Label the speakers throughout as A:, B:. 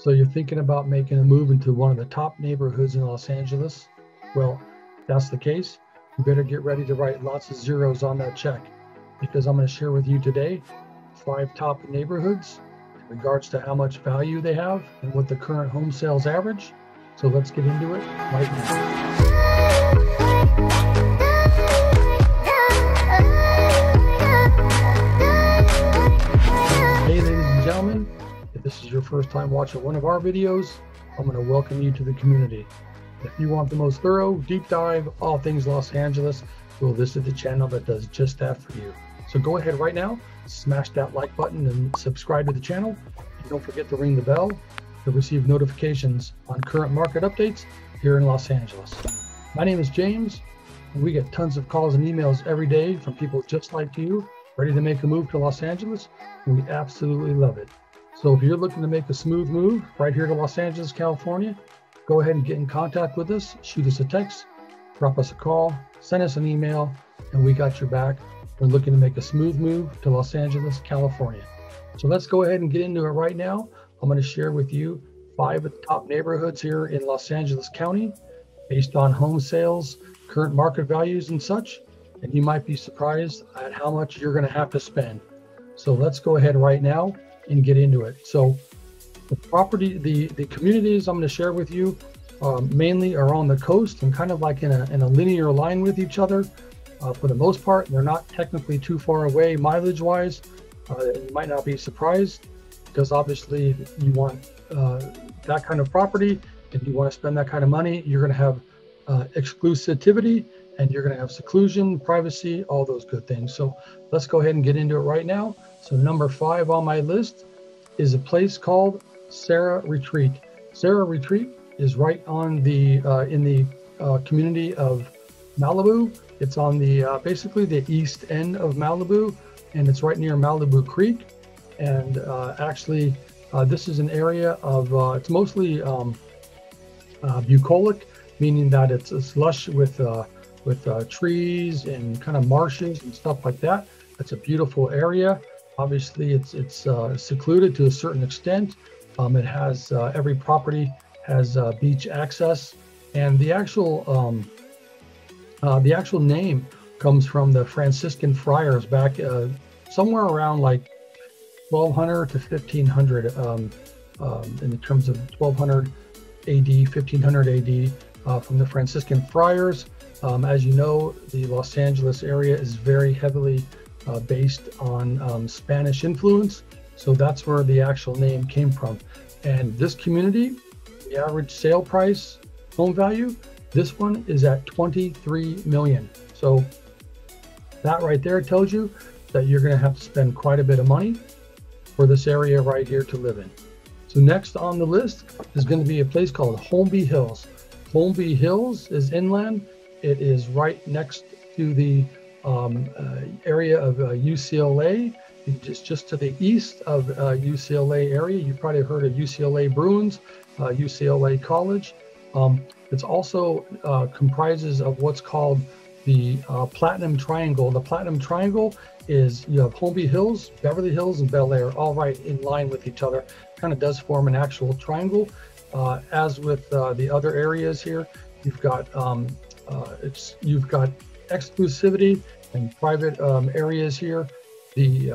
A: So you're thinking about making a move into one of the top neighborhoods in Los Angeles? Well, if that's the case, you better get ready to write lots of zeros on that check, because I'm going to share with you today 5 top neighborhoods in regards to how much value they have and what the current home sales average. So let's get into it right now. Hey, ladies and gentlemen, if this is your first time watching one of our videos, I'm going to welcome you to the community. If you want the most thorough, deep dive, all things Los Angeles, well, this is the channel that does just that for you. So go ahead right now, smash that like button and subscribe to the channel. And don't forget to ring the bell to receive notifications on current market updates here in Los Angeles. My name is James, and we get tons of calls and emails every day from people just like you, ready to make a move to Los Angeles, and we absolutely love it. So if you're looking to make a smooth move right here to Los Angeles, California, go ahead and get in contact with us, shoot us a text, drop us a call, send us an email, and we got your back. We're looking to make a smooth move to Los Angeles, California. So let's go ahead and get into it right now. I'm going to share with you 5 of the top neighborhoods here in Los Angeles County based on home sales, current market values and such. And you might be surprised at how much you're going to have to spend. So let's go ahead right now and get into it. So the communities I'm going to share with you mainly are on the coast and kind of like in a linear line with each other. For the most part, they're not technically too far away mileage wise. You might not be surprised, because obviously you want that kind of property. If you want to spend that kind of money, you're going to have exclusivity, and you're going to have seclusion, privacy, all those good things. So let's go ahead and get into it right now. So number 5 on my list is a place called Serra Retreat. Serra Retreat is right on the in the community of Malibu. It's on the basically the east end of Malibu, and it's right near Malibu Creek. And actually, this is an area of it's mostly bucolic, meaning that it's lush with trees and kind of marshes and stuff like that. It's a beautiful area. Obviously, it's secluded to a certain extent. It has every property has beach access, and the actual name comes from the Franciscan friars back somewhere around like 1200 to 1500 in terms of 1200 AD, 1500 AD from the Franciscan friars. As you know, the Los Angeles area is very heavily based on Spanish influence. So that's where the actual name came from. And this community, the average sale price, home value, this one is at 23 million. So that right there tells you that you're going to have to spend quite a bit of money for this area right here to live in. So next on the list is going to be a place called Holmby Hills. Holmby Hills is inland. It is right next to the area of UCLA. It's just to the east of UCLA area. You've probably heard of UCLA Bruins, UCLA College. It's also comprises of what's called the Platinum Triangle. The Platinum Triangle is, you have Holmby Hills, Beverly Hills, and Bel Air, all right in line with each other. Kind of does form an actual triangle. As with the other areas here, you've got exclusivity and private areas here. The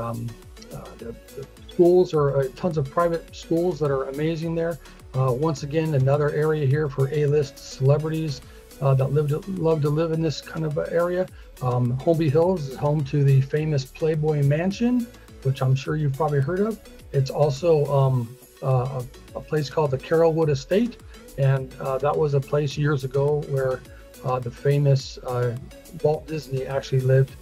A: schools are tons of private schools that are amazing there. Once again, another area here for A-list celebrities that love to live in this kind of area. Holmby Hills is home to the famous Playboy Mansion, which I'm sure you've probably heard of. It's also a place called the Carrollwood Estate, and that was a place years ago where the famous Walt Disney actually lived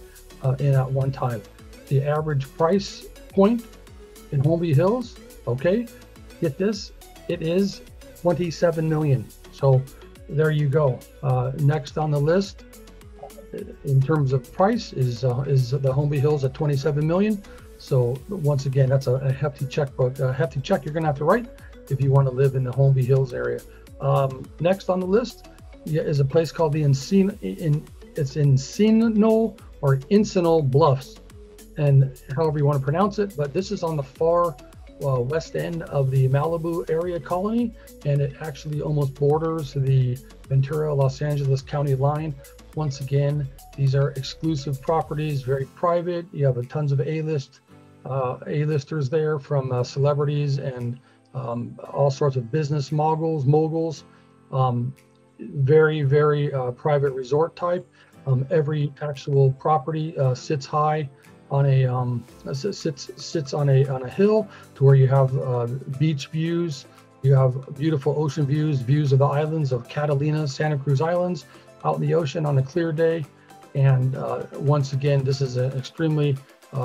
A: in at one time. The average price point in Holmby Hills, okay, get this, it is 27 million. So there you go. Next on the list in terms of price is the Holmby Hills at 27 million. So once again, that's a hefty checkbook, a hefty check you're gonna have to write if you want to live in the Holmby Hills area. Next on the list is a place called the Encino or Encinal Bluffs, and however you want to pronounce it, but this is on the far west end of the Malibu area colony, and it actually almost borders the Ventura, Los Angeles County line. Once again, these are exclusive properties, very private. You have tons of A-listers there, from celebrities and all sorts of business moguls. Very, very private resort type. Every actual property sits high on a sits on a hill, to where you have beach views. You have beautiful ocean views of the islands of Catalina, Santa Cruz Islands, out in the ocean on a clear day. And once again, this is an extremely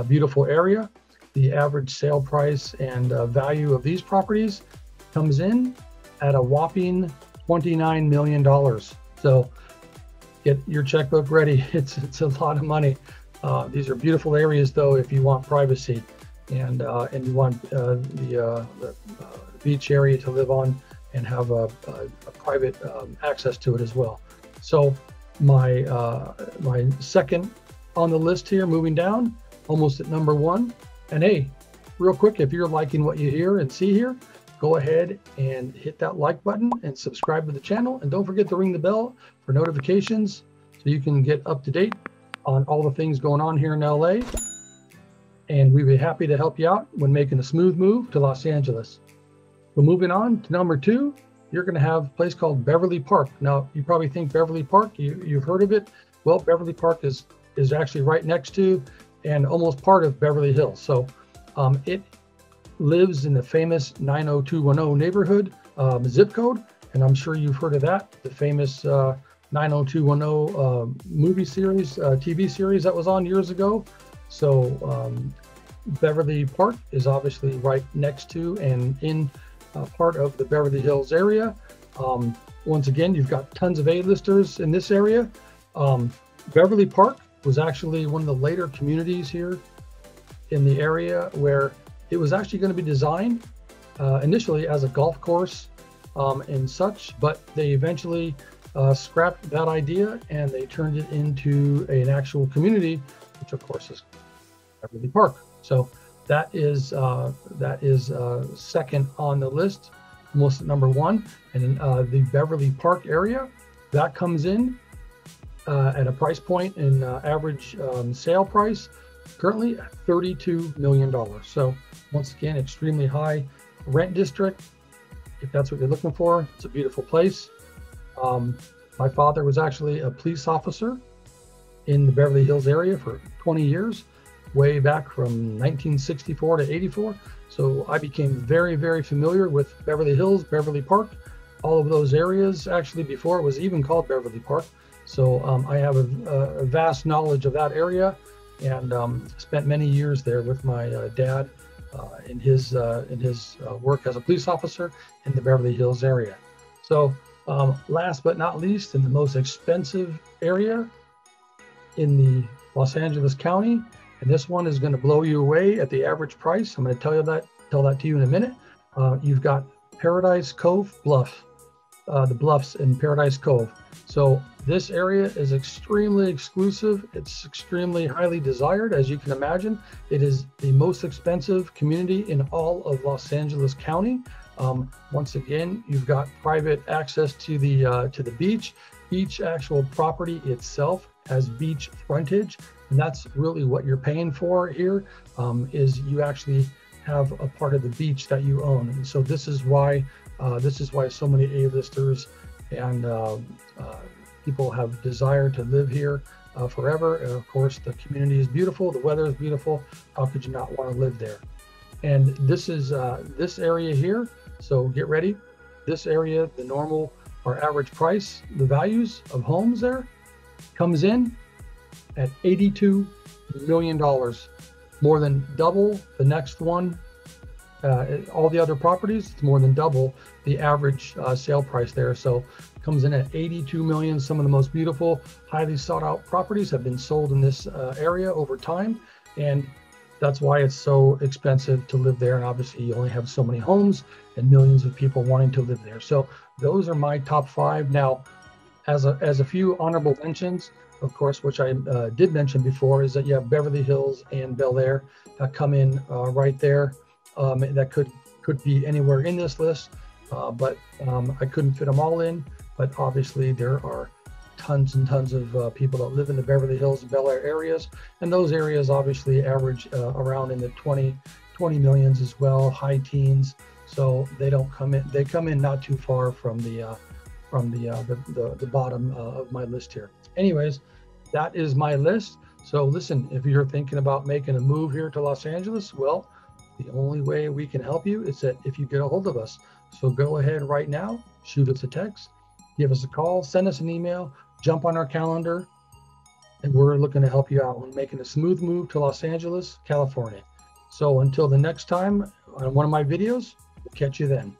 A: beautiful area. The average sale price and value of these properties comes in at a whopping $29 million. So get your checkbook ready. It's a lot of money. These are beautiful areas, though, if you want privacy and you want the beach area to live on and have a private access to it as well. So my second on the list here, moving down, almost at number 1. And hey, real quick, if you're liking what you hear and see here, go ahead and hit that like button and subscribe to the channel. And don't forget to ring the bell for notifications so you can get up to date on all the things going on here in LA. And we'd be happy to help you out when making a smooth move to Los Angeles. Well, moving on to number 2, you're going to have a place called Beverly Park. Now, you probably think Beverly Park, you've heard of it. Well, Beverly Park is actually right next to and almost part of Beverly Hills. So it lives in the famous 90210 neighborhood zip code, and I'm sure you've heard of that, the famous 90210 movie series, TV series that was on years ago. So Beverly Park is obviously right next to and in part of the Beverly Hills area. Once again, you've got tons of A-listers in this area. Beverly Park was actually one of the later communities here in the area, where it was actually going to be designed initially as a golf course and such, but they eventually scrapped that idea and they turned it into an actual community, which of course is Beverly Park. So that is second on the list, almost at number 1. And the Beverly Park area, that comes in at a price point in average sale price currently at $32 million. So once again, extremely high rent district. If that's what you're looking for, it's a beautiful place. My father was actually a police officer in the Beverly Hills area for 20 years, way back from 1964 to 84. So I became very, very familiar with Beverly Hills, Beverly Park, all of those areas, actually before it was even called Beverly Park. So I have a vast knowledge of that area, and spent many years there with my dad in his work as a police officer in the Beverly Hills area. So last but not least, in the most expensive area in the Los Angeles County, and this one is going to blow you away at the average price. I'm going to tell that to you in a minute. You've got Paradise Cove Bluff, the bluffs in Paradise Cove. So this area is extremely exclusive. It's extremely highly desired, as you can imagine. It is the most expensive community in all of Los Angeles County. Once again, you've got private access to the beach. Each actual property itself has beach frontage, and that's really what you're paying for here. Is you actually have a part of the beach that you own. And so this is why so many A-listers and people have desired to live here forever. And of course, the community is beautiful, the weather is beautiful. How could you not want to live there? And this is this area here. So get ready. This area, the normal or average price, the values of homes there comes in at $82 million, more than double the next one. All the other properties, it's more than double the average sale price there. So comes in at 82 million. Some of the most beautiful, highly sought out properties have been sold in this area over time. And that's why it's so expensive to live there. And obviously you only have so many homes and millions of people wanting to live there. So those are my top 5. Now, as a few honorable mentions, of course, which I did mention before, is that you have Beverly Hills and Bel Air that come in right there. that could be anywhere in this list, but I couldn't fit them all in. But obviously there are tons and tons of people that live in the Beverly Hills and Bel Air areas, and those areas obviously average around in the 20 millions as well, high teens. So they don't come in, they come in not too far from the bottom of my list here. Anyways, that is my list. So listen, if you're thinking about making a move here to Los Angeles, well, the only way we can help you is that if you get a hold of us. So go ahead right now, shoot us a text, give us a call, send us an email, jump on our calendar, and we're looking to help you out on making a smooth move to Los Angeles, California. So until the next time on one of my videos, we'll catch you then.